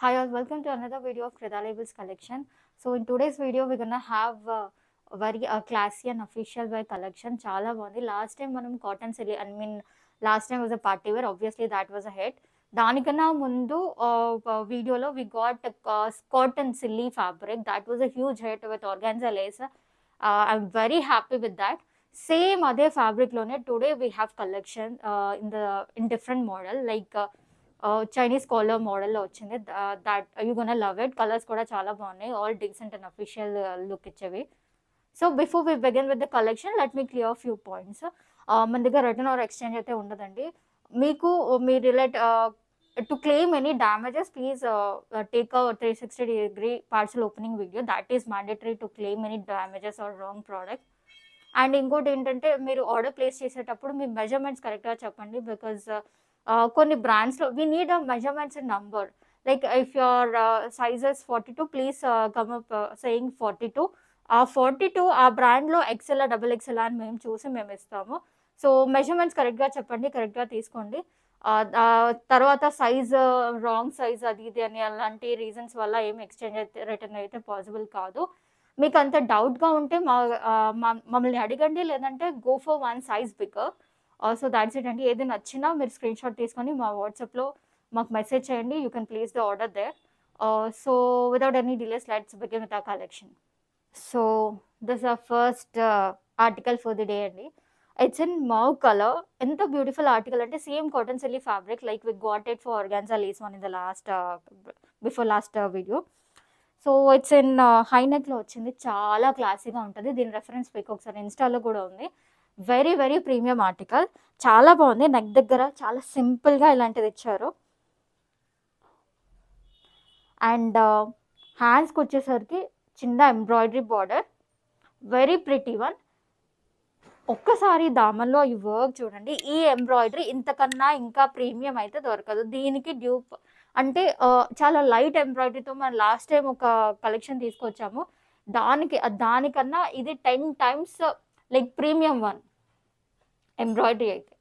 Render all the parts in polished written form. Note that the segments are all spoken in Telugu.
Hi all, welcome to another video of Krida Labels collection. So in today's video, we're gonna have a very classy and official wear collection. Chala bondi. Last time manam cotton silly. Last time was a party wear. Obviously, that was a hit. Danikana mundu video lo we got cotton silly fabric. That was a huge hit with organza lace. I'm very happy with that. Same other fabric lone. Today we have collection in different model like. Chinese collar model lo vachindi that you gonna love it. Colors kuda chala baagunayi, all decent and official look ichevi. So before we begin with the collection, let me clear a few points. మన దగ్గర రిటర్న్ ఆర్ ఎక్స్చేంజ్ అయితే ఉండదండి. మీకు మీ relate to claim any damages, please take a 360-degree parcel opening video. That is mandatory to claim any damages or wrong product. And ఇంకోటి ఏంటంటే మీరు ఆర్డర్ ప్లేస్ చేసేటప్పుడు మీ మెజర్మెంట్స్ కరెక్ట్గా చెప్పండి. బికాజ్ కొన్ని బ్రాండ్స్లో we need a measurements in number. Like if your sizes 42, please come up saying 42. ఆ 42 ఆ బ్రాండ్లో ఎక్సెల్ డబుల్ ఎక్సెల్ అని మేము చూసి మేము ఇస్తాము. సో మెజర్మెంట్స్ కరెక్ట్గా చెప్పండి, కరెక్ట్గా తీసుకోండి. తర్వాత సైజ్ రాంగ్ సైజ్ అది ఇది అని అలాంటి రీజన్స్ వల్ల ఏం ఎక్స్చేంజ్ అయితే రిటర్న్ అయితే పాసిబుల్ కాదు. మీకు అంత డౌట్గా ఉంటే మమ్మల్ని అడగండి, లేదంటే go for one size bigger. So that's it అండి. ఏది నచ్చినా మీరు స్క్రీన్ షాట్ తీసుకొని మా వాట్సాప్లో మాకు మెసేజ్ చేయండి. You can place the order there. So without any delays let's begin with our collection. So this are first article for the day అండి. It's in mauve colour. ఎంత బ్యూటిఫుల్ ఆర్టికల్ అంటే same cotton silly fabric like we got it for organza lace one in the before last video. So it's in high నెక్లో వచ్చింది. చాలా క్లాసీగా ఉంటుంది. దీని రెఫరెన్స్ పిక్ ఒకసారి ఇన్స్టాలో కూడా ఉంది. వెరీ వెరీ ప్రీమియం ఆర్టికల్, చాలా బాగుంది. నెక్ దగ్గర చాలా సింపుల్గా ఇలాంటిది ఇచ్చారు. అండ్ హ్యాండ్స్కి వచ్చేసరికి చిన్న embroidery border, very pretty one. ఒక్కసారి దామన్లో ఈ వర్క్ చూడండి. ఈ ఎంబ్రాయిడరీ ఇంతకన్నా ఇంకా ప్రీమియం అయితే దొరకదు. దీనికి డ్యూప్ అంటే చాలా లైట్ ఎంబ్రాయిడరీతో మనం లాస్ట్ టైం ఒక కలెక్షన్ తీసుకొచ్చాము. దానికన్నా ఇది 10 times like premium one embroidery అయితే.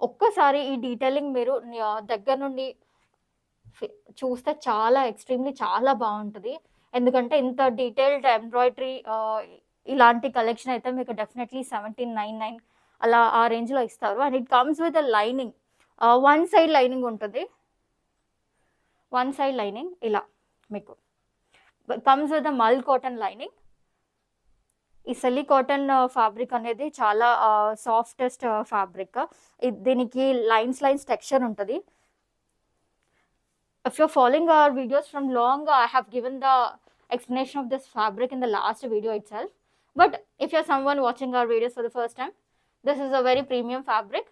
ఒక్కసారి ఈ డీటెయిలింగ్ మీరు దగ్గర నుండి చూస్తే చాలా ఎక్స్ట్రీమ్లీ చాలా బాగుంటుంది. ఎందుకంటే ఇంత డీటెయిల్డ్ ఎంబ్రాయిడరీ ఇలాంటి కలెక్షన్ అయితే మీకు డెఫినెట్లీ 1799 అలా ఆ రేంజ్లో ఇస్తారు. And it comes with a lining. One side lining ఉంటుంది. వన్ సైడ్ లైనింగ్ ఇలా మీకు కమ్స్ విత్ అ మల్ కాటన్ లైనింగ్. ఈ సెల్లీ కాటన్ ఫ్యాబ్రిక్ అనేది చాలా సాఫ్టెస్ట్ ఫ్యాబ్రిక్. దీనికి లైన్స్ టెక్స్చర్ ఉంటుంది. If you're following our videos from long, I have given the explanation of this fabric in the last video itself. But if you're someone watching our videos for the first time, this is a very premium fabric.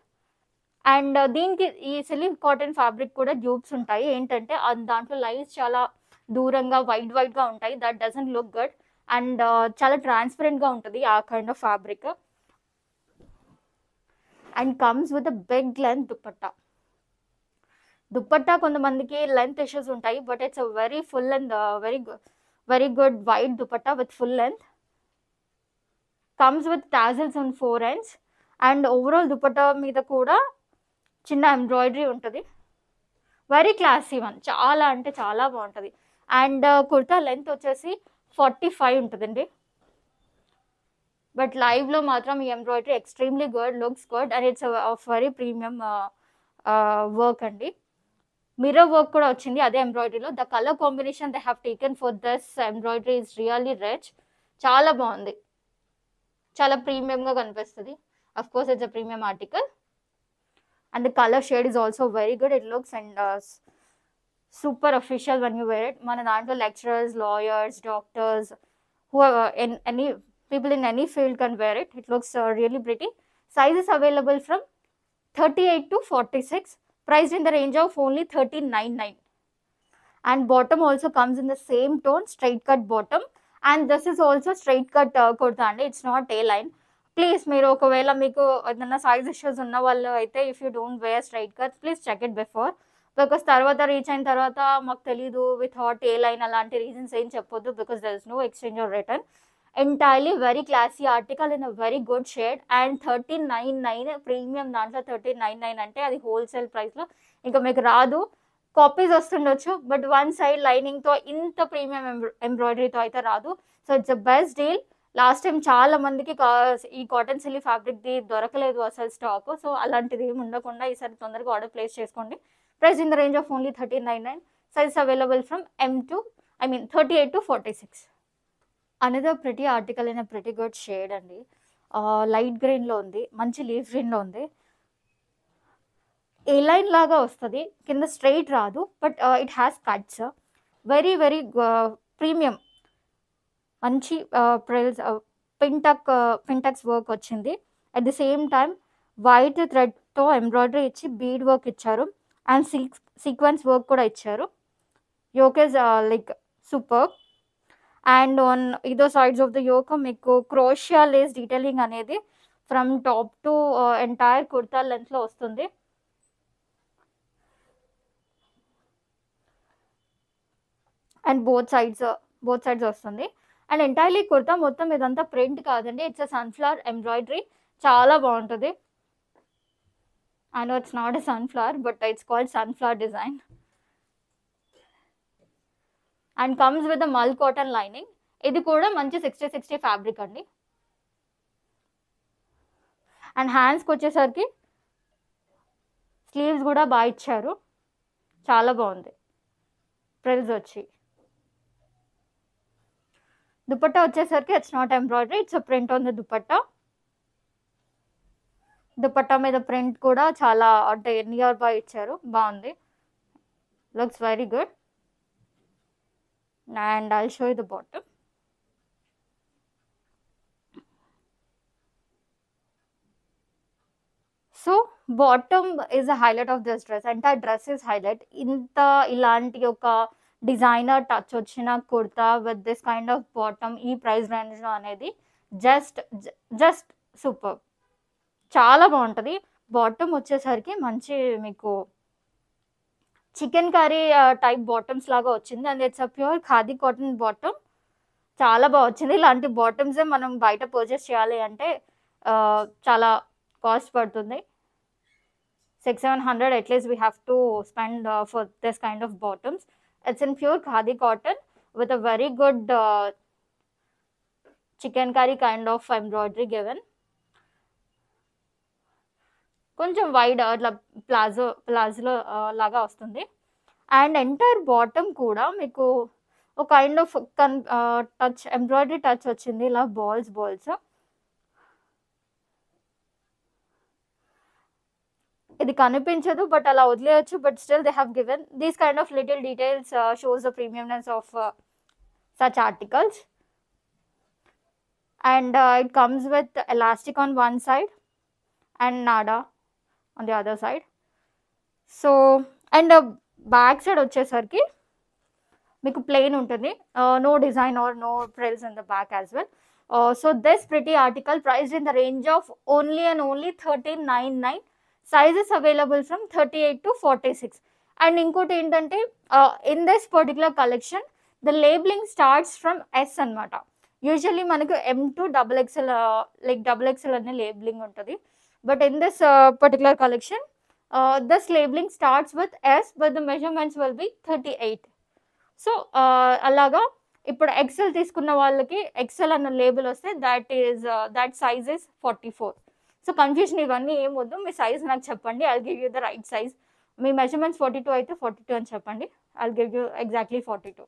And దీనికి ఈ సిల్లీ కాటన్ ఫ్యాబ్రిక్ కూడా డ్యూప్స్ ఉంటాయి. ఏంటంటే దాంట్లో లైన్స్ చాలా దూరంగా వైట్గా ఉంటాయి. That doesn't look good. And చాలా ట్రాన్స్పరెంట్గా ఉంటుంది ఆ kind of fabric. And comes with a big length dupatta. Dupatta కొంతమందికి లెంత్ ఇష్యూస్ ఉంటాయి, but it's a very full and very good white dupatta with full length. Comes with tassels on 4 ends. And overall dupatta మీద కూడా చిన్న ఎంబ్రాయిడరీ ఉంటుంది. వెరీ క్లాసీ వన్, చాలా అంటే చాలా బాగుంటుంది. అండ్ కుర్తా లెంత్ వచ్చేసి 45 ఉంటుందండి. బట్ లైవ్లో మాత్రం ఈ embroidery extremely good, looks good. And it's very premium work అండి. మిర్రర్ వర్క్ కూడా వచ్చింది అదే ఎంబ్రాయిడరీలో. The colour combination they have taken for this embroidery is really rich. చాలా బాగుంది, చాలా ప్రీమియంగా కనిపిస్తుంది. Of course it's a premium article. And the colour shade is also very good. It looks and super official one you wear it. మన దాంట్లో lecturers, lawyers, doctors, who any people in any field can wear it. It looks really pretty. Sizes available from 38 to 46. Priced in the range of only 1399. And bottom also comes in the same tone, straight cut bottom. And this is also straight cut kurta and it's not A line. Please మీరు ఒకవేళ మీకు ఏదైనా సైజ్ ఇష్యూస్ ఉన్న వాళ్ళు అయితే if you don't wear straight cuts please check it before. Because తర్వాత రీచ్ అయిన తర్వాత మాకు తెలీదు విత్ హాట్ ఏ లైన్ అలాంటి రీజన్స్ ఏం చెప్పొద్దు. Because there is no exchange or return. Entirely very classy article in a very good shade. And 1399 premium దాంట్లో 1399 అంటే అది హోల్సేల్ ప్రైస్లో ఇంకా మీకు రాదు. కాపీస్ వస్తుండొచ్చు, బట్ వన్ సైడ్ లైనింగ్తో ఇంత ప్రీమియం ఎంబ్రాయిడరీతో అయితే రాదు. So it's a best deal. Last time చాలా మందికి ఈ కాటన్ సిల్లీ ఫ్యాబ్రిక్ది దొరకలేదు అసలు స్టాక్. సో అలాంటిది ఏమి ఉండకుండా ఈసారి తొందరగా ఆర్డర్ ప్లేస్ చేసుకోండి. Price in the range of only 1399. Size available from M to 38 to 46. Another pretty article in pretty good shade అండి. లైట్ గ్రీన్లో ఉంది, మంచి లీఫ్ గ్రీన్లో ఉంది. ఏ లైన్ లాగా వస్తుంది, కింద స్ట్రైట్ రాదు, but it has cuts. Very very premium, మంచి ప్రిల్స్, పింటక్స్ వర్క్ వచ్చింది. At the same time white థ్రెడ్తో ఎంబ్రాయిడరీ ఇచ్చి బీడ్ వర్క్ ఇచ్చారు అండ్ సీక్వెన్స్ వర్క్ కూడా ఇచ్చారు. Yoke is like super. And on either sides of the yoke మీకు క్రోషియా లేస్ డీటెయిలింగ్ అనేది from top to entire kurta లెంత్లో వస్తుంది. అండ్ బోత్ సైడ్స్ వస్తుంది. అండ్ ఎంటైర్లీ కుర్తా మొత్తం ఇదంతా ప్రింట్ కాదండి, ఇట్స్ అ సన్ఫ్లవర్ ఎంబ్రాయిడరీ. చాలా బాగుంటుంది. I know it's not a sunflower, but it's called sunflower design. And comes with a mull cotton lining. ఇది కూడా మంచి 60-60 ఫ్యాబ్రిక్ అండి. అండ్ హ్యాండ్స్కి వచ్చేసరికి స్లీవ్స్ కూడా బాగా ఇచ్చారు, చాలా బాగుంది. ప్రిల్స్ వచ్చి దుపట్టా వచ్చేసరికి it's not embroidery, it's a print on the dupatta. Dupatta మీద ప్రింట్ కూడా చాలా అంటే నియర్ బై ఇచ్చారు, బాగుంది. Looks very good. And I'll show you the bottom. So bottom is a highlight of this dress. Entire dress is highlight. ఇలాంటి ఒక డిజైనర్ టచ్ వచ్చిన kurta with this kind of bottom ఈ ప్రైస్ రేంజ్లో అనేది జస్ట్ సూపర్, చాలా బాగుంటుంది. బాటమ్ వచ్చేసరికి మంచి మీకు చికెన్ కర్రీ టైప్ బాటమ్స్ లాగా వచ్చింది. And it's a pure khadi cotton bottom, చాలా బాగా వచ్చింది. ఇలాంటి బాటమ్సే మనం బయట పర్చేస్ చేయాలి అంటే చాలా కాస్ట్ పడుతుంది. 600-700 at least we have to spend for this kind of bottoms. It's in pure khadi cotton with a very good chicken curry kind of embroidery given. కొంచెం వైడ్ అట్లా ప్లాజోలో లాగా వస్తుంది. అండ్ ఎంటైర్ బాటమ్ కూడా మీకు ఒక kind of touch embroidery touch వచ్చింది, ఇలా బాల్స్. ఇది కనిపించదు బట్ అలా వదిలేయచ్చు, but still they have given these kind of little details shows the premiumness of such articles. And it comes with elastic on one side and నాడా on the other side. So and back side వచ్చేసరికి మీకు ప్లెయిన్ ఉంటుంది, no design or no frills in the back as well. So this pretty article price in the range of only 1399. Sizes available from 38 to 46. And ఇంకోటి ఏంటంటే in this particular collection the labelling starts from S అనమాట. యూజువల్లీ మనకు M to XXL like XXL అనే లేబులింగ్ ఉంటుంది. But in this particular collection, this labeling starts with S, but the measurements will be 38. So, అలాగా ఇప్పుడు XL తీసుకున్న వాళ్ళకి XL అన్న లేబుల్ వస్తే that size is 44. So confusion ఇవన్నీ ఏం వద్దు, మీ సైజ్ నాకు చెప్పండి, I'll give you the right size. Me measurements 42 అయితే 42 అని చెప్పండి, I'll give you exactly 42.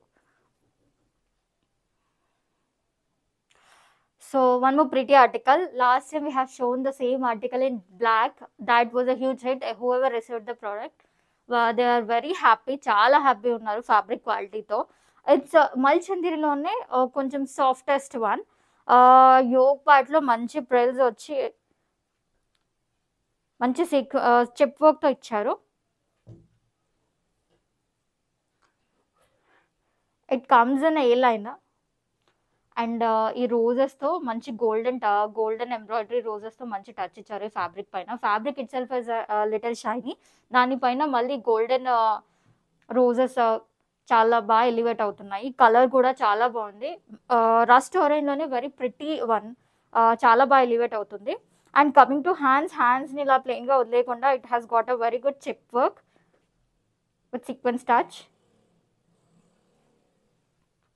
So one more pretty article. Last time we have shown the same article in black. That was a huge hit. Whoever received the product, they are very happy. Chala happy unnaru fabric quality tho. It's Malchandiriloone koncham softest one. Yoke part lo manchi frills vachi manchi chip work tho icharu. It comes in a A-liner. And ఈ రోజెస్తో మంచి గోల్డెన్ ఎంబ్రాయిడరీ రోజెస్తో మంచి టచ్ ఇచ్చారు ఈ ఫ్యాబ్రిక్ పైన. Fabric it self is little shiny, దానిపైన మళ్ళీ గోల్డెన్ రోజెస్ చాలా బాగా ఎలివేట్ అవుతున్నాయి. కలర్ కూడా చాలా బాగుంది, రస్ట్ ఆరెంజ్లోనే వెరీ ప్రిటీ వన్, చాలా బాగా ఎలివేట్ అవుతుంది. అండ్ కమింగ్ టు హ్యాండ్స్ని ఇలా ప్లెయిన్గా వదిలేయకుండా it has got a very good check work. With sequence touch.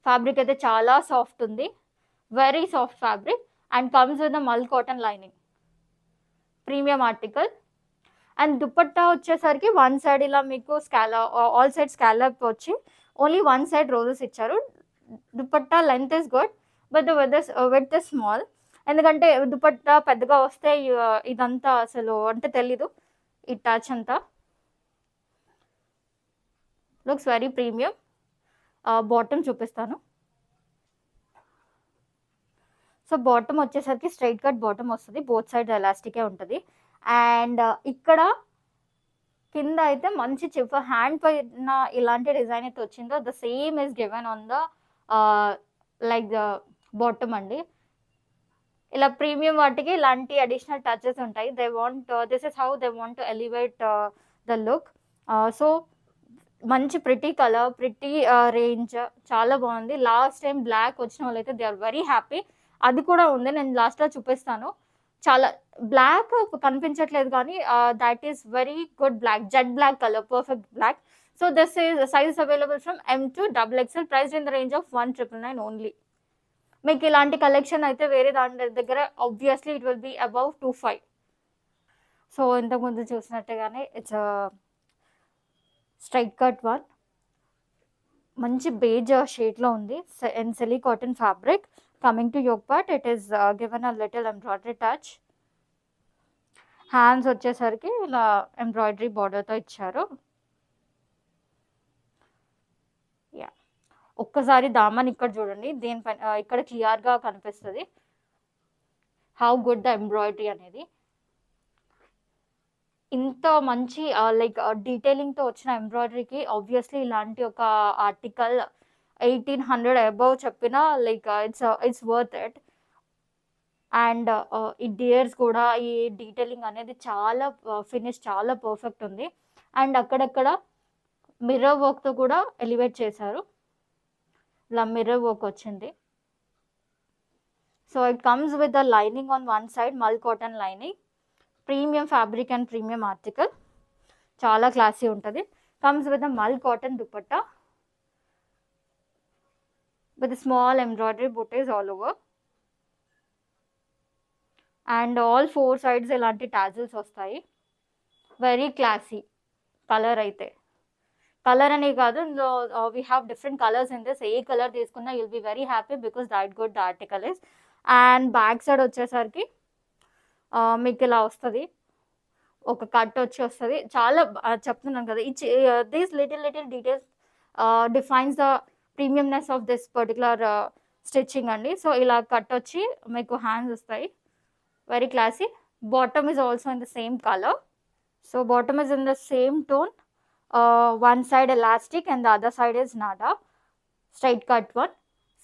Fabric అయితే చాలా సాఫ్ట్ ఉంది, very soft fabric, and comes with the mul cotton lining. Premium article. And dupatta వచ్చేసరికి వన్ సైడ్ ఇలా మీకు ఆల్ సైడ్ స్కాలప్ వచ్చి ఓన్లీ వన్ సైడ్ రోజెస్ ఇచ్చారు. Dupatta length is good but with the small, ఎందుకంటే దుపట్టా పెద్దగా వస్తే ఇదంతా అసలు అంటే తెలీదు ఈ టచ్ అంతా. Looks very premium. బాటమ్ చూపిస్తాను. సో బాటమ్ వచ్చేసరికి స్ట్రైట్ కట్ బాటమ్ వస్తుంది, బోత్ సైడ్ ఎలాస్టికే ఉంటుంది. అండ్ ఇక్కడ కింద అయితే మంచి హ్యాండ్ పైన ఇలాంటి డిజైన్ అయితే వచ్చిందో the same is given on the like the bottom అండి. ఇలా ప్రీమియం వాటికి ఇలాంటి అడిషనల్ టచెస్ ఉంటాయి. They want this is how they want to elevate the look. So మంచి ప్రిటీ కలర్, ప్రిటీ రేంజ్, చాలా బాగుంది. లాస్ట్ టైం బ్లాక్ వచ్చిన వాళ్ళైతే దే ఆర్ వెరీ హ్యాపీ. అది కూడా ఉంది, నేను లాస్ట్లో చూపిస్తాను. చాలా బ్లాక్ కనిపించట్లేదు కానీ that is very good black, jet black colour, perfect black. So this is size available from M to XXL, price in the range of 199 only. మీకు ఇలాంటి కలెక్షన్ అయితే వేరే దాని దగ్గర obviously it will be above 25. So ఇంతకుముందు చూసినట్టుగానే ఇట్స్ స్ట్రైట్ కట్ వన్, మంచి బేజ్ షేడ్లో ఉంది, and semi cotton fabric. Coming to yoke part, it is given a little embroidery touch. Hands వచ్చేసరికి ఇలా ఎంబ్రాయిడరీ బార్డర్తో ఇచ్చారు. యా, ఒక్కసారి దామన్ ఇక్కడ చూడండి, దీనిపైన ఇక్కడ క్లియర్గా కనిపిస్తుంది హౌ గుడ్ ద ఎంబ్రాయిడరీ అనేది. ఇంత మంచి లైక్ డీటెయిలింగ్తో వచ్చిన ఎంబ్రాయిడరీకి ఆబ్వియస్లీ ఇలాంటి ఒక ఆర్టికల్ 1800 అబౌవ్ చెప్పినా like it's worth it. And ఈ డియర్స్ కూడా ఈ డీటెయిలింగ్ అనేది చాలా ఫినిష్ చాలా పర్ఫెక్ట్ ఉంది. అండ్ అక్కడక్కడ మిర్రర్ వర్క్తో కూడా ఎలివేట్ చేశారు, ఇలా మిర్రర్ వర్క్ వచ్చింది. So it comes with the lining on one side, mul cotton lining, premium fabric and premium article, చాలా క్లాసీ ఉంటుంది. Comes with the mul cotton dupatta with a small embroidery booties all over, and all four sides ఇలాంటి టాజిల్స్ వస్తాయి. వెరీ క్లాసీ కలర్ అయితే. కలర్ అనే కాదు, ఇందులో we have different colours in this. ఏ కలర్ తీసుకున్నా you'll be very happy because that good the article is. And back side వచ్చేసరికి మీకు ఇలా వస్తుంది, ఒక కట్ వచ్చి వస్తుంది. చాలా చెప్తున్నాను కదా, these little details defines the premiumness of this particular stitching అండి. సో ఇలా కట్ వచ్చి మీకు హ్యాండ్స్ వస్తాయి, very classy. Bottom is also in the same colour. So bottom is in the same tone, one side elastic and the other side is nada, straight cut one.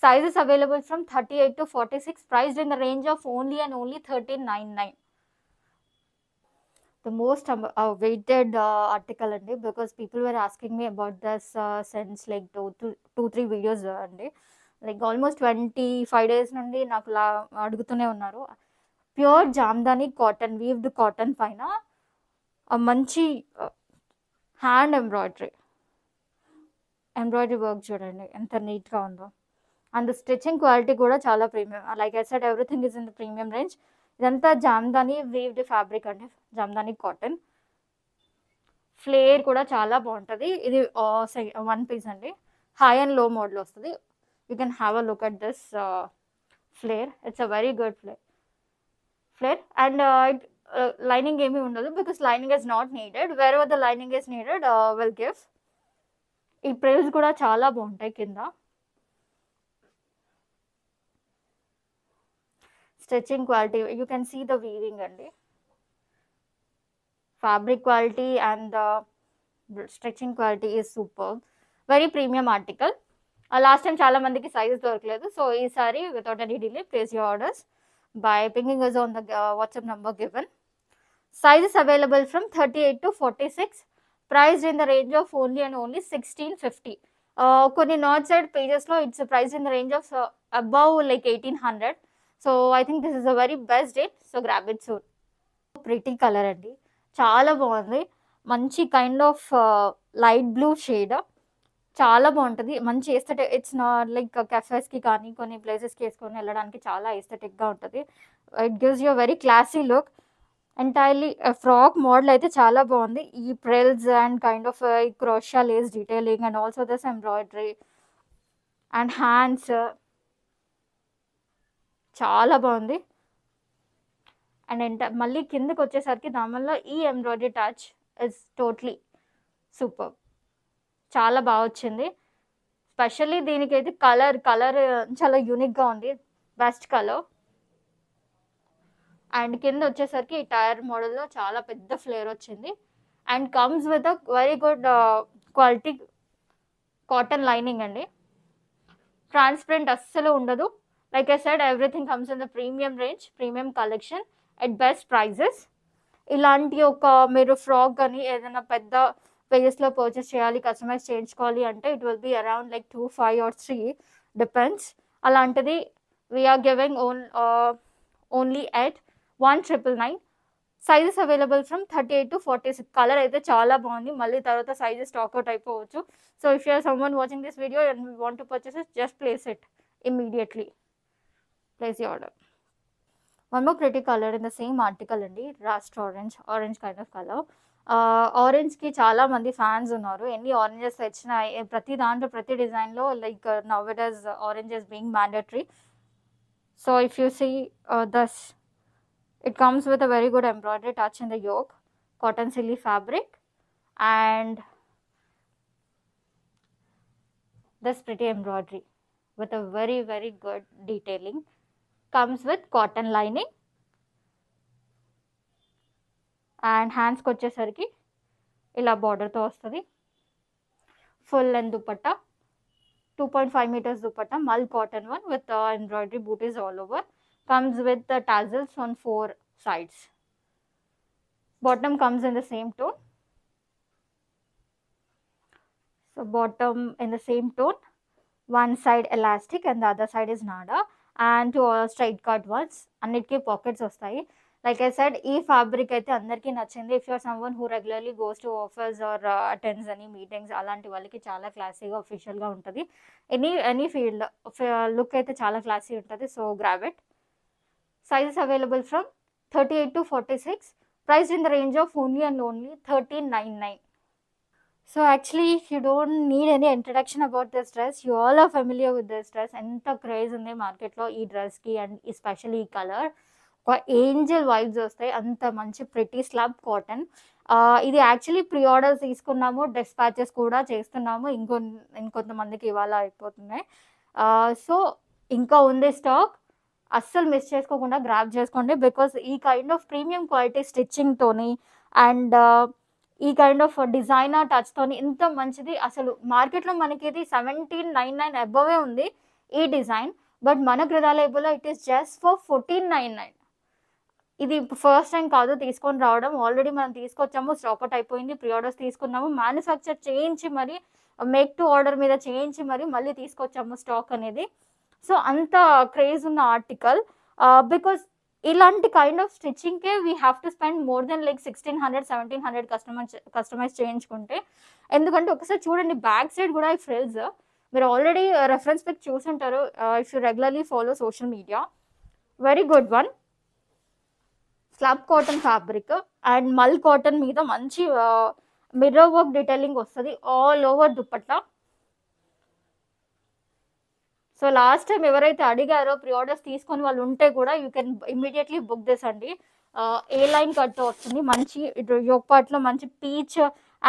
Sizes available from 38 to 46, priced in the range of only and only 1399. The most awaited article andi, because people were asking me about this since like 2-3 videos andi, like almost 25 days nundi naku adugutune unnaru. Pure jamdani cotton, weaved cotton paina a manchi hand embroidery work చూడండి ఎంత నీట్గా ఉందో. అండ్ స్టిచ్చింగ్ క్వాలిటీ కూడా చాలా premium. Like I said everything is in the premium range. ఇదంతా జామ్దాని వీవ్డ్ ఫ్యాబ్రిక్ అండి, జామ్దాని కాటన్. ఫ్లేర్ కూడా చాలా బాగుంటుంది. ఇది వన్ పీస్ అండి, హై అండ్ లో మోడల్ వస్తుంది. You can have a look at this flare, it's a very good flare. And lining ఏమీ ఉండదు, because lining is not needed. Wherever the lining is needed will give. ఈ ప్రిల్స్ కూడా చాలా బాగుంటాయి కింద. Stitching quality you can see the weaving అండి. Fabric quality and stitching quality is super. Very premium article. Last time చాలా మందికి సైజ్ దొరకలేదు, సో ఈసారి without any delay place your orders by pinging us on the WhatsApp number given. Sizes available from 38 to 46, priced in the range of only and only 1650. Konni north side pages lo it's priced in the range of above like 1800. So I think this is a very best deal, so grab it soon. Pretty color andi, chaala bagundi. Manchi kind of light blue shade. చాలా బాగుంటుంది, మంచి ఎస్థెటిక్. ఇట్స్ నాట్ లైక్ కెఫేస్కి కానీ కొన్ని ప్లేసెస్కి వేసుకొని వెళ్ళడానికి చాలా ఎస్థెటిక్గా ఉంటుంది. It gives you very classy look. Entirely frock model అయితే చాలా బాగుంది. ఈ frills and kind of crochet lace detailing and also this embroidery and hands చాలా బాగుంది. అండ్ మళ్ళీ కిందకి వచ్చేసరికి దానివల్ల ఈ embroidery touch is totally super. చాలా బాగా వచ్చింది. స్పెషల్లీ దీనికైతే కలర్ చాలా యూనిక్గా ఉంది, బెస్ట్ కలర్. అండ్ కింద వచ్చేసరికి ఈ టైర్ మోడల్లో చాలా పెద్ద ఫ్లేర్ వచ్చింది. And comes with a very good quality cotton lining అండి. ట్రాన్స్పరెంట్ అస్సలు ఉండదు. Like I said, everything comes in the premium range, premium collection at best prices. ఇలాంటి ఒక మీరు ఫ్రాక్ కానీ ఏదైనా పెద్ద పేజెస్లో పర్చేస్ చేయాలి, కస్టమైజ్ చేయించుకోవాలి అంటే it will be around like 2, 5 or 3 depends. అలాంటిది we are giving only at 1,999. Sizes available from 38 to 46. Colour అయితే చాలా బాగుంది, మళ్ళీ తర్వాత సైజెస్ స్టాక్అవుట్ అయిపోవచ్చు. So if you are someone watching this video and we want to purchase it, just place it immediately. Place your order. One more pretty color in the same article అండి, rust orange kind of colour. ఆరెంజ్కి చాలా మంది ఫ్యాన్స్ ఉన్నారు. ఎన్ని ఆరెంజెస్ తెచ్చినా ప్రతి దాంట్లో ప్రతి డిజైన్లో like now it is orange is being mandatory. So if you see this, it comes with a very good embroidery touch in the yoke, cotton silly fabric, and this pretty embroidery with a very very good detailing. Comes with cotton lining and hands ko vachesariki ila border tho vastadi. Full length dupatta, 2.5 meters dupatta, mal cotton one with embroidery booties all over. Comes with the tassels on 4 sides. Bottom comes in the same tone. So bottom in the same tone, one side elastic and the other side is nada, and 2 straight cut ones. Annitki pockets vastayi. Like I said, ee fabric aithe andarki nachindi. If you are someone who regularly goes to office or attends any meetings, alanti vallaki chaala classy ga official ga untadi. Any field look aithe chaala classy untadi, so grab it. Sizes available from 38 to 46, priced in the range of only and only 1,399. So actually you don't need any introduction about this dress. You all are familiar with this dress. Enta craze undi market lo ee dress ki, and especially ee color ఒక ఏంజల్ వైబ్స్ వస్తాయి. అంత మంచి ప్రిటీ స్లబ్ కాటన్. ఇది యాక్చువల్లీ ప్రీ ఆర్డర్స్ తీసుకున్నాము, డిస్పాచెస్ కూడా చేస్తున్నాము. ఇంకొంతమందికి ఇవాళ అయిపోతున్నాయి. సో ఇంకా ఉంది స్టాక్, అస్సలు మిస్ చేసుకోకుండా గ్రాబ్ చేసుకోండి. బికాస్ ఈ కైండ్ ఆఫ్ ప్రీమియం క్వాలిటీ స్టిచ్చింగ్తోని అండ్ ఈ కైండ్ ఆఫ్ డిజైనర్ టచ్తోని ఇంత మంచిది అసలు మార్కెట్లో మనకి ఇది 1799 అబోవే ఉంది ఈ డిజైన్. బట్ మన గృదాలయబుల్లో ఇట్ ఈస్ జస్ట్ ఫర్ 1499. ఇది ఫస్ట్ టైం కాదు తీసుకొని రావడం, ఆల్రెడీ మనం తీసుకొచ్చాము, స్టాక్అవుట్ అయిపోయింది. ప్రీ ఆర్డర్స్ తీసుకున్నాము, మ్యానుఫ్యాక్చర్ చేయించి మరి మేక్ టు ఆర్డర్ మీద చేయించి మళ్ళీ తీసుకొచ్చాము స్టాక్ అనేది. సో అంత క్రేజ్ ఉన్న ఆర్టికల్. బికాస్ ఇలాంటి కైండ్ ఆఫ్ స్టిచ్చింగ్కే we have to spend more than like 1,600, 1,700 customize చేయించుకుంటే. ఎందుకంటే ఒకసారి చూడండి బ్యాక్ సైడ్ కూడా ఈ ఫ్రిల్స్ మీరు ఆల్రెడీ రెఫరెన్స్ పిక్ చూసుంటారు if you regularly follow social media. Very good one. Slub cotton fabric and mul cotton మీద మంచి మిర్రర్ వర్క్ డీటెయిలింగ్ వస్తుంది ఆల్ ఓవర్ దుప్పట్లా. సో లాస్ట్ టైం ఎవరైతే అడిగారో ప్రీ ఆర్డర్స్ తీసుకొని వాళ్ళు ఉంటే కూడా you can immediately book this అండి. ఏ లైన్ కట్తో వస్తుంది, మంచి యోక్ పార్ట్లో మంచి పీచ్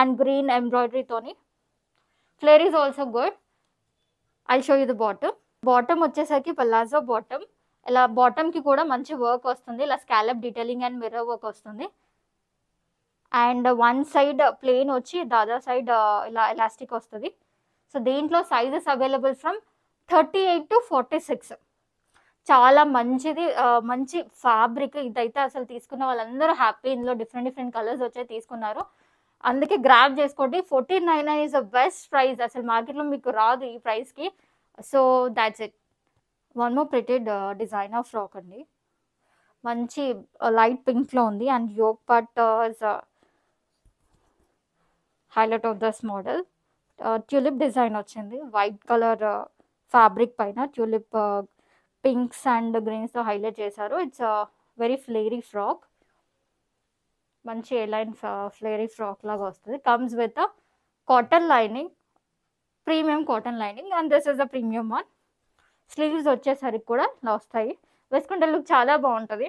అండ్ గ్రీన్ ఎంబ్రాయిడరీతోని. Flare is also good. I show you the bottom వచ్చేసరికి పలాజో బాటమ్. ఇలా బాటమ్కి కూడా మంచి వర్క్ వస్తుంది, ఇలా scallop detailing and mirror work వస్తుంది. అండ్ వన్ సైడ్ ప్లెయిన్ వచ్చి ద అదర్ సైడ్ ఇలా ఎలాస్టిక్ వస్తుంది. సో దీంట్లో సైజెస్ అవైలబుల్ ఫ్రమ్ 38 to 46. చాలా మంచిది, మంచి ఫ్యాబ్రిక్. ఇదైతే అసలు తీసుకున్న వాళ్ళందరూ హ్యాపీ. ఇందులో డిఫరెంట్ కలర్స్ వచ్చాయి తీసుకున్నారు, అందుకే గ్రాబ్ చేసుకోండి. 1499 ఈజ్ ద బెస్ట్ ప్రైస్, అసలు మార్కెట్లో మీకు రాదు ఈ ప్రైస్కి. So that's it. One more printed designer frock అండి, మంచి లైట్ పింక్లో ఉంది. And yoke part highlight of this model. Tulip design వచ్చింది వైట్ కలర్ ఫ్యాబ్రిక్ పైన ట్యూలిప్ పింక్స్ అండ్ గ్రీన్స్తో హైలైట్ చేశారు. ఇట్స్ వెరీ ఫ్లేరీ ఫ్రాక్, మంచి ఎలైన్ ఫ్లేరీ ఫ్రాక్ లాగా వస్తుంది. Comes with cotton lining, premium cotton lining, and this is the premium one. Sleeves వచ్చేసరికి కూడా ఇలా వస్తాయి. వేసుకుంటే లుక్ చాలా బాగుంటుంది.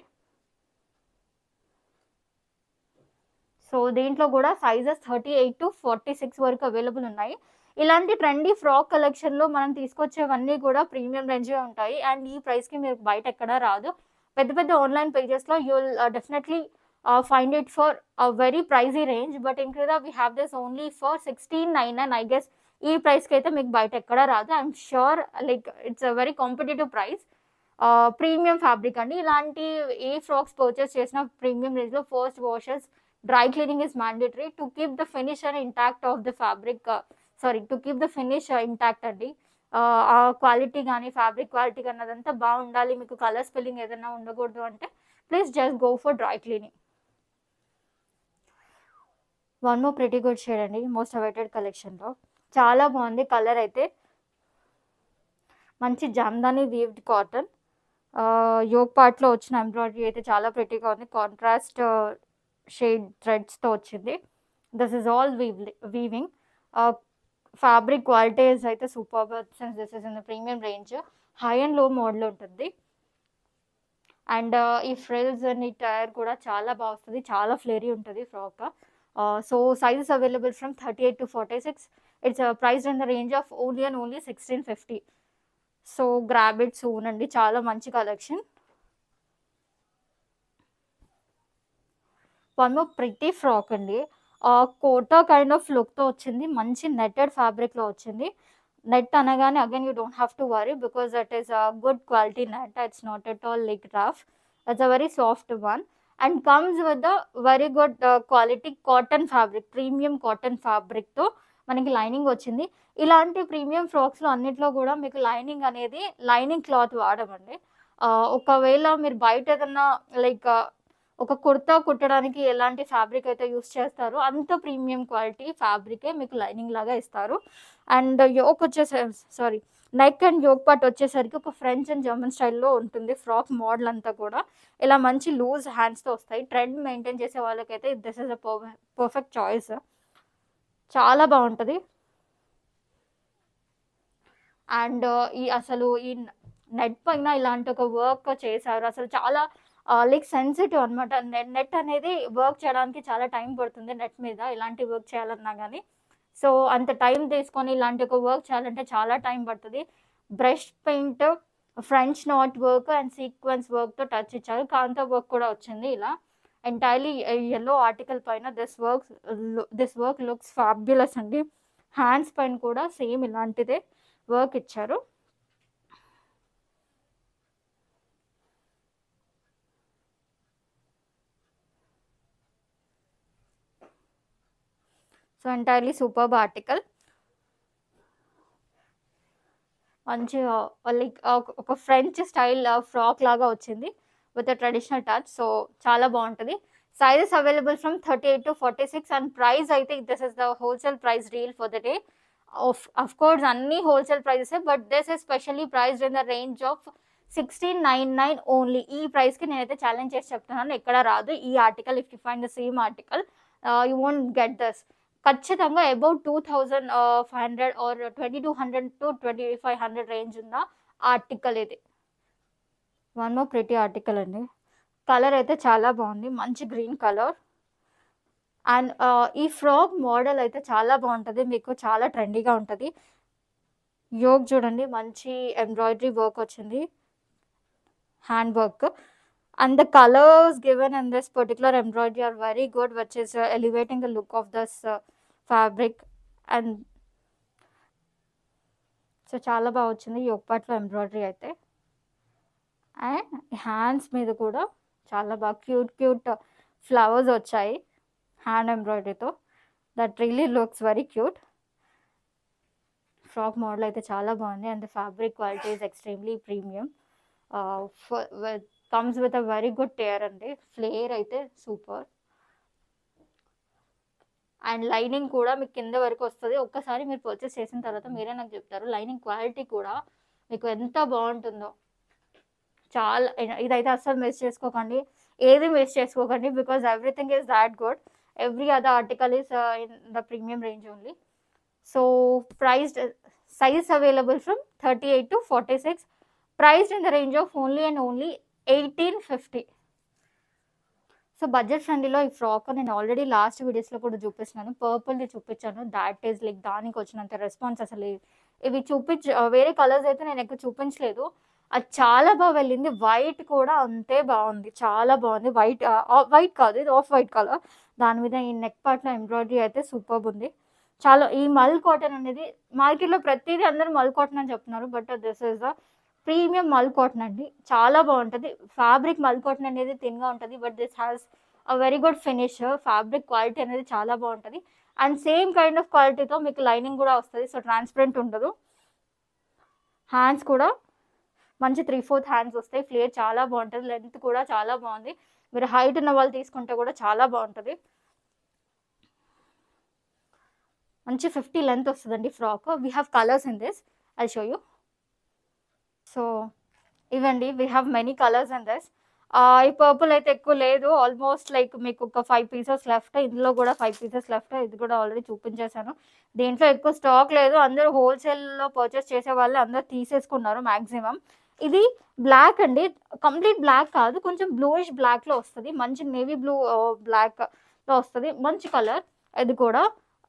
సో దీంట్లో కూడా సైజెస్ 38 to 46 వరకు అవైలబుల్ ఉన్నాయి. ఇలాంటి ట్రెండీ ఫ్రాక్ కలెక్షన్లో మనం తీసుకొచ్చేవన్నీ కూడా ప్రీమియం రేంజ్గా ఉంటాయి. అండ్ ఈ ప్రైస్కి మీరు బయట ఎక్కడా రాదు. పెద్ద పెద్ద ఆన్లైన్ పేజెస్లో you will definitely find it for a very pricey range, but in Creda we have this only for 1699. I guess ఈ ప్రైస్కి అయితే మీకు బయట ఎక్కడ రాదు. I'm sure like it's a very competitive price. Premium fabric అండి. ఇలాంటి ఏ ఫ్రాక్స్ పర్చేస్ చేసిన ప్రీమియం రేంజ్లో first washes, dry cleaning is mandatory to keep the finish and intact of the fabric. To keep the finish intact అండి. ఆ క్వాలిటీ కానీ ఫ్యాబ్రిక్ క్వాలిటీ కానీ అదంతా బాగుండాలి. మీకు కలర్ స్పెల్లింగ్ ఏదైనా ఉండకూడదు అంటే please just go for dry cleaning. One more pretty good shade అండి, మోస్ట్ అవైటెడ్ కలెక్షన్లో. చాలా బాగుంది. కలర్ అయితే మంచి జామ్దాని వీవ్డ్ కాటన్, యోగ్ పార్ట్లో వచ్చిన ఎంబ్రాయిడరీ అయితే చాలా ప్రిటీగా ఉంది. కాంట్రాస్ట్ షేడ్ థ్రెడ్స్తో వచ్చింది. This is all weaving. Fabric qualities అయితే super. Since this is in the premium range, high and low model ఉంటుంది. అండ్ ఈ ఫ్రిల్స్ అండ్ ఈ టైర్ కూడా చాలా బాగా వస్తుంది. చాలా ఫ్లేరీ ఉంటుంది frock. So sizes available from 38 to 46. It's priced in the range of only 1650. So grab it soon అండి. చాలా మంచి collection. One more pretty frock అండి. కోటా కైండ్ ఆఫ్ లుక్తో వచ్చింది. మంచి నెట్టెడ్ ఫ్యాబ్రిక్లో వచ్చింది. నెట్ అనగానే again you don't have to worry because that is a good quality net. It's not at all like rough. It's a very soft one and comes with the very good quality cotton fabric, premium cotton fabric తో మనకి లైనింగ్ వచ్చింది. ఇలాంటి ప్రీమియం ఫ్రాక్స్లో అన్నిట్లో కూడా మీకు లైనింగ్ అనేది లైనింగ్ క్లాత్ వాడమండి. ఒకవేళ మీరు బయట ఏదన్నా లైక్ ఒక కుర్తా కుట్టడానికి ఎలాంటి ఫ్యాబ్రిక్ అయితే యూస్ చేస్తారో అంత ప్రీమియం క్వాలిటీ ఫ్యాబ్రికే మీకు లైనింగ్ లాగా ఇస్తారు. అండ్ యోక్ వచ్చేసరి నెక్ అండ్ యోక్ పార్ట్ వచ్చేసరికి ఒక ఫ్రెంచ్ అండ్ జర్మన్ స్టైల్లో ఉంటుంది. ఫ్రాక్ మోడల్ అంతా కూడా ఇలా మంచి లూజ్ హ్యాండ్స్తో వస్తాయి. ట్రెండ్ మెయింటైన్ చేసే వాళ్ళకైతే this is a perfect choice. చాలా బాగుంటుంది. అండ్ ఈ నెట్ పైన ఇలాంటి ఒక వర్క్ చేశారు. అసలు చాలా లైక్ సెన్సిటివ్ అనమాట. నెట్ అనేది వర్క్ చేయడానికి చాలా టైం పడుతుంది. నెట్ మీద ఇలాంటి వర్క్ చేయాలన్నా కానీ సో అంత టైం తీసుకొని ఇలాంటి ఒక వర్క్ చేయాలంటే చాలా టైం పడుతుంది. Brush paint, French knot work and sequence వర్క్తో టచ్ ఇచ్చారు. కాంతా వర్క్ కూడా వచ్చింది. ఇలా ఎంటైర్లీ ఎల్లో ఆర్టికల్ పైన దిస్ వర్క్ లుక్స్ ఫ్యాబ్యులస్ అండి. హ్యాండ్స్ పైన కూడా సేమ్ ఇలాంటిదే వర్క్ ఇచ్చారు. So entirely superb article. మంచి లైక్ ఒక ఫ్రెంచ్ స్టైల్ ఫ్రాక్ లాగా వచ్చింది విత్ ట్రెడిషనల్ టచ్. సో చాలా బాగుంటుంది. Sizes available from 38 to 46 and price అయితే this is the wholesale price deal for the day. Of course అన్ని wholesale prices, but this is specially priced in the range of 1699 only. ఈ ప్రైస్కి నేనైతే ఛాలెంజ్ చేసి చెప్తున్నాను, ఎక్కడ రాదు ఈ article. If you find the same article you won't get this. ఖచ్చితంగా అబౌట్ 2500 ఆర్ 2200 to 2500 రేంజ్ ఉన్న ఆర్టికల్ ఇది. వన్ మోర్ ప్రిటీ ఆర్టికల్ అండి. కలర్ అయితే చాలా బాగుంది, మంచి గ్రీన్ కలర్. అండ్ ఈ ఫ్రాక్ మోడల్ అయితే చాలా బాగుంటుంది, మీకు చాలా ట్రెండీగా ఉంటుంది. యోగ్ చూడండి, మంచి ఎంబ్రాయిడరీ వర్క్ వచ్చింది, hand work. And the colors given in this particular embroidery are very good, which is elevating the look of this fabric. And so చాలా బాగా వచ్చింది యోగ్ పార్ట్లో ఎంబ్రాయిడరీ అయితే. అండ్ హ్యాండ్స్ మీద కూడా చాలా బాగా క్యూట్ ఫ్లవర్స్ వచ్చాయి హ్యాండ్ ఎంబ్రాయిడరీతో. That really looks very cute. Frock model అయితే చాలా బాగుంది. And the fabric quality is extremely premium. Comes with a very good tier అండి. ఫ్లేర్ అయితే సూపర్. అండ్ లైనింగ్ కూడా మీకు కింద వరకు వస్తుంది. ఒక్కసారి మీరు పర్చేస్ చేసిన తర్వాత మీరే నాకు చెప్తారు లైనింగ్ క్వాలిటీ కూడా మీకు ఎంత బాగుంటుందో. చాలా ఇదైతే అస్సలు మిస్ చేసుకోకండి, ఏది మిస్ చేసుకోకండి, because everything is that good. Every other article is in the premium range only. So priced size available from 38 to 46, priced in the range of only and only 1850. So budget ఫ్రెండ్లీలో ఈ ఫ్రాక్ నేను ఆల్రెడీ లాస్ట్ వీడియోస్లో కూడా చూపిస్తున్నాను, పర్పుల్ది చూపించాను. దాట్ ఈజ్ లైక్ దానికి వచ్చినంత రెస్పాన్స్ అసలు ఇవి వేరే కలర్స్ అయితే నేను ఎక్కువ చూపించలేదు. అది చాలా బాగా వెళ్ళింది. వైట్ కూడా అంతే బాగుంది, చాలా బాగుంది. వైట్ కాదు, ఇది ఆఫ్ వైట్ కలర్. దాని మీద ఈ నెక్ పార్ట్లో ఎంబ్రాయిడరీ అయితే సూపర్బ్ ఉంది. చాలా ఈ మల్ కాటన్ అనేది మార్కెట్లో ప్రతిదీ అందరూ మల్ కాటన్ అని చెప్తున్నారు, but this is the premium మల్ కాటన్ అండి. చాలా బాగుంటుంది ఫ్యాబ్రిక్. మల్ కాటన్ అనేది థిన్గా ఉంటుంది, but this has a very good finish. Fabric quality అనేది చాలా బాగుంటుంది. అండ్ సేమ్ కైండ్ ఆఫ్ క్వాలిటీతో మీకు లైనింగ్ కూడా వస్తుంది, సో ట్రాన్స్పరెంట్ ఉండదు. హ్యాండ్స్ కూడా మంచి 3/4 హ్యాండ్స్ వస్తాయి. ఫ్లేర్ చాలా బాగుంటుంది, లెంత్ కూడా చాలా బాగుంది. మీరు హైట్ ఉన్న వాళ్ళు తీసుకుంటే కూడా చాలా బాగుంటుంది. మంచి 50 లెంత్ వస్తుందండి frock. We have colours in this, I show you. So ఇవండి, we have many colours in this. ఈ పర్పుల్ అయితే ఎక్కువ లేదు, ఆల్మోస్ట్ లైక్ మీకు ఒక 5 పీసెస్ లెఫ్ట్. ఇందులో కూడా 5 పీసెస్ లెఫ్ట్. ఇది కూడా ఆల్రెడీ చూపించేశాను. దీంట్లో ఎక్కువ స్టాక్ లేదు, అందరూ హోల్సేల్లో పర్చేస్ చేసే వాళ్ళు అందరూ తీసేసుకున్నారు మ్యాక్సిమం. ఇది బ్లాక్ అండి, కంప్లీట్ బ్లాక్ కాదు, కొంచెం బ్లూయిష్ బ్లాక్లో వస్తుంది. మంచి నేవీ బ్లూ బ్లాక్లో వస్తుంది, మంచి కలర్. ఇది కూడా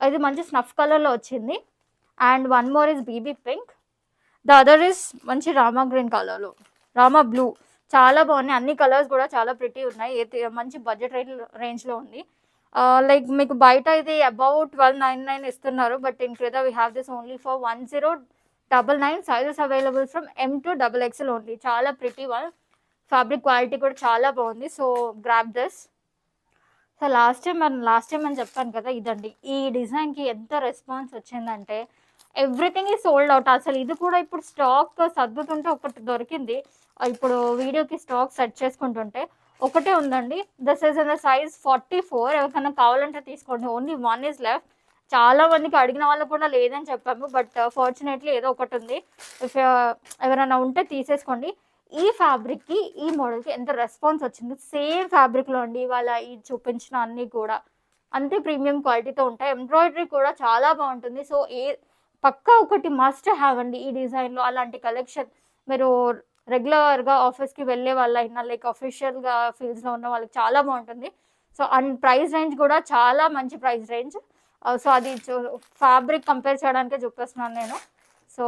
ఇది మంచి స్నఫ్ కలర్లో వచ్చింది. And one more is baby pink, the other is మంచి రామా గ్రీన్ కలర్లో, రామా బ్లూ. చాలా బాగున్నాయి. అన్ని కలర్స్ కూడా చాలా ప్రిటీ ఉన్నాయి. మంచి బడ్జెట్ రేంజ్లో ఉంది. లైక్ మీకు బయట ఇది అబౌట్ 1299 ఇస్తున్నారు, బట్ ఇన్ క్రెదా we have this only for 1099. Sizes available from M to XXL only. చాలా ప్రిటీ వన్. ఫ్యాబ్రిక్ క్వాలిటీ కూడా చాలా బాగుంది. So grab this. So last time అని చెప్పాను కదా, ఇదండి. ఈ డిజైన్కి ఎంత రెస్పాన్స్ వచ్చిందంటే ఎవ్రీథింగ్ ఈ సోల్డ్ అవుట్. అసలు ఇది కూడా ఇప్పుడు స్టాక్ సర్దుతుంటే ఒకటి దొరికింది. ఇప్పుడు వీడియోకి స్టాక్ సెట్ చేసుకుంటుంటే ఒకటే ఉందండి. This is in the size 44. ఎవరికైనా కావాలంటే తీసుకోండి, ఓన్లీ 1 ఈజ్ లెఫ్ట్. చాలా మందికి అడిగిన వాళ్ళకు కూడా లేదని చెప్పాము, బట్ ఫార్చునేట్లీ ఏదో ఒకటి ఉంది. ఇఫ్ ఎవరైనా ఉంటే తీసేసుకోండి. ఈ ఫ్యాబ్రిక్కి ఈ మోడల్కి ఎంత రెస్పాన్స్ వచ్చింది. సేమ్ ఫ్యాబ్రిక్లో అండి ఇవాళ ఈ చూపించిన అన్నీ కూడా అంతే ప్రీమియం క్వాలిటీతో ఉంటాయి. ఎంబ్రాయిడరీ కూడా చాలా బాగుంటుంది. సో పక్కా ఒకటి మస్ట్ హ్యావ్ అండి ఈ డిజైన్లో. అలాంటి కలెక్షన్ మీరు రెగ్యులర్గా ఆఫీస్కి వెళ్ళే వాళ్ళైనా లైక్ అఫీషియల్గా ఫీల్డ్స్లో ఉన్న వాళ్ళకి చాలా బాగుంటుంది. సో అండ్ ప్రైస్ రేంజ్ కూడా చాలా మంచి ప్రైస్ రేంజ్. సో అది ఫ్యాబ్రిక్ కంపేర్ చేయడానికే చూపిస్తున్నాను నేను. సో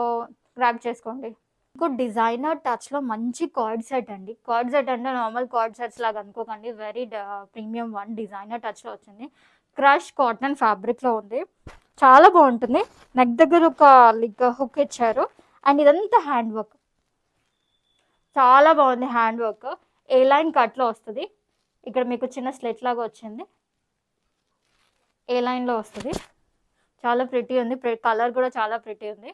గ్రాబ్ చేసుకోండి. ఇంకో డిజైనర్ టచ్లో మంచి కార్డ్ సెట్ అండి. కార్డ్ సెట్ అంటే నార్మల్ కార్డ్ సెట్స్ లాగా అనుకోకండి, వెరీ ప్రీమియం వన్. డిజైనర్ టచ్లో వచ్చింది. క్రష్ కాటన్ ఫ్యాబ్రిక్లో ఉంది, చాలా బాగుంటుంది. నెక్ దగ్గర ఒక లైక్ హుక్ ఇచ్చారు. అండ్ ఇదంతా హ్యాండ్ వర్క్, చాలా బాగుంది హ్యాండ్ వర్క్. ఏ లైన్ కట్లో వస్తుంది. ఇక్కడ మీకు చిన్న స్లెట్ లాగా వచ్చింది, ఏ లైన్లో వస్తుంది. చాలా ప్రిటీ ఉంది, కలర్ కూడా చాలా ప్రిటీ ఉంది.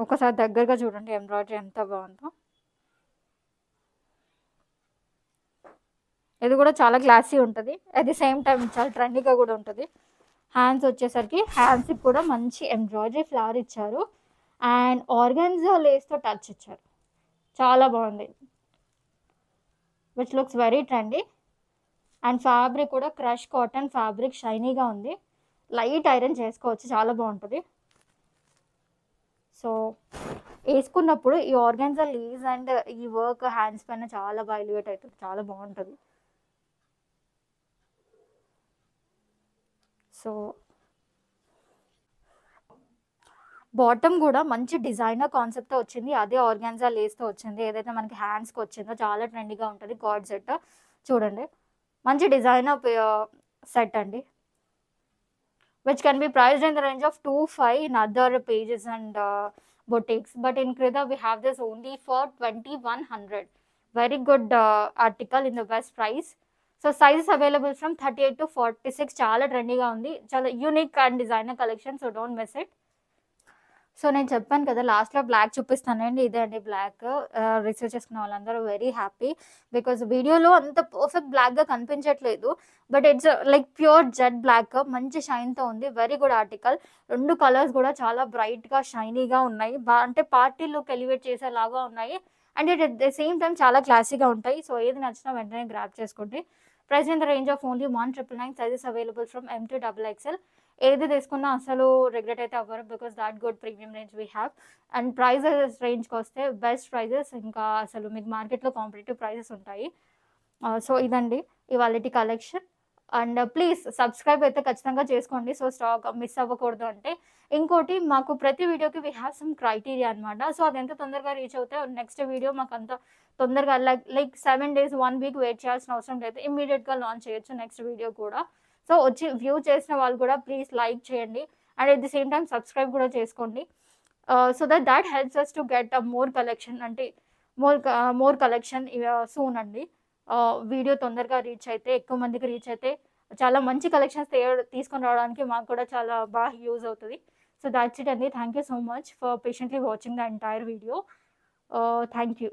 ఒకసారి దగ్గరగా చూడండి ఎంబ్రాయిడరీ ఎంత బాగుందో. ఇది కూడా చాలా క్లాసీ ఉంటుంది, అట్ ది సేమ్ టైం చాలా ట్రెండీగా కూడా ఉంటుంది. హ్యాండ్స్ వచ్చేసరికి హ్యాండ్స్కి కూడా మంచి ఎంబ్రాయిడరీ ఫ్లవర్ ఇచ్చారు. అండ్ ఆర్గాన్జా లేస్తో టచ్ ఇచ్చారు, చాలా బాగుంది, which looks very trendy. And fabric కూడా క్రష్ కాటన్ ఫ్యాబ్రిక్, షైనీగా ఉంది. లైట్ ఐరన్ చేసుకోవచ్చు, చాలా బాగుంటుంది. సో వేసుకున్నప్పుడు ఈ ఆర్గాన్జా లీవ్స్ అండ్ ఈ వర్క్ హ్యాండ్స్ పైన చాలా బాగా ఎలివేట్ అవుతుంది, చాలా బాగుంటుంది. సో బాటమ్ కూడా మంచి డిజైనర్ కాన్సెప్ట్తో వచ్చింది, అదే ఆర్గాన్జా లేస్తో వచ్చింది. ఏదైతే మనకి హ్యాండ్స్కి వచ్చిందో చాలా ట్రెండీగా ఉంటుంది. కార్డ్ సెట్ చూడండి, మంచి డిజైనర్ సెట్ అండి, which can be priced in the range of 2,500 in other pages and boutiques, but in Creda we have this only for 2,100. Very good article in the best price. So sizes available from 38 to 46. చాలా ట్రెండీగా ఉంది, చాలా unique and designer collection, so don't miss it. So నేను చెప్పాను కదా లాస్ట్‌లో బ్లాక్ చూపిస్తానండి. ఇదే అండి బ్లాక్. రిసీవ్ చేసుకున్న వాళ్ళందరూ వెరీ హ్యాపీ. బికాజ్ వీడియోలో అంత పర్ఫెక్ట్ బ్లాక్‌గా కనిపించట్లేదు. But it's like pure jet black. మంచి షైన్‌తో ఉంది. Very good article. 2 కలర్స్ గూడా చాలా బ్రైట్‌గా, షైనీగా ఉన్నాయి. అంటే పార్టీ లుక్ ఎలివేట్ చేసేలాగా ఉన్నాయి. And at the same time చాలా క్లాసీగా ఉంటాయి. సో ఏది నచ్చినా వెంటనే గ్రాబ్ చేసుకోండి. Price in the range of only 1,999. Sizes available from M to XXL. ఏది తీసుకున్నా అసలు రిగ్రెట్ అయితే అవ్వరు. Because that good premium range we have. And prices రేంజ్‌కి వస్తే బెస్ట్ ప్రైజెస్, ఇంకా అసలు మీకు మార్కెట్‌లో కాంపిటీటివ్ ప్రైజెస్ ఉంటాయి. సో ఇదండి ఇవాళటి కలెక్షన్. అండ్ ప్లీజ్ సబ్స్క్రైబ్ అయితే ఖచ్చితంగా చేసుకోండి. సో స్టాక్ మిస్ అవ్వకూడదు అంటే. ఇంకోటి మాకు ప్రతి వీడియోకి వీ హ్యావ్ సమ్ క్రైటీరియా అనమాట. సో అది ఎంత తొందరగా రీచ్ అవుతే నెక్స్ట్ వీడియో మాకు అంత తొందరగా లైక్ 7 డేస్, 1 వీక్ వెయిట్ చేయాల్సిన అవసరం లేదు. ఇమ్మీడియేట్‌గా లాంచ్ చేయొచ్చు నెక్స్ట్ వీడియో కూడా. సో వచ్చి వ్యూ చేసిన వాళ్ళు కూడా ప్లీజ్ లైక్ చేయండి. And at the same time subscribe కూడా చేసుకోండి. So that helps us to get more collection, అంటే మోర్ కలెక్షన్ సూన్ అండి. వీడియో తొందరగా రీచ్ అయితే, ఎక్కువ మందికి రీచ్ అయితే చాలా మంచి కలెక్షన్స్ తీసుకొని రావడానికి మాకు కూడా చాలా బాగా యూజ్ అవుతది. సో దాట్స్ ఇట్ అండి. Thank you so much for patiently watching the entire video. Thank you.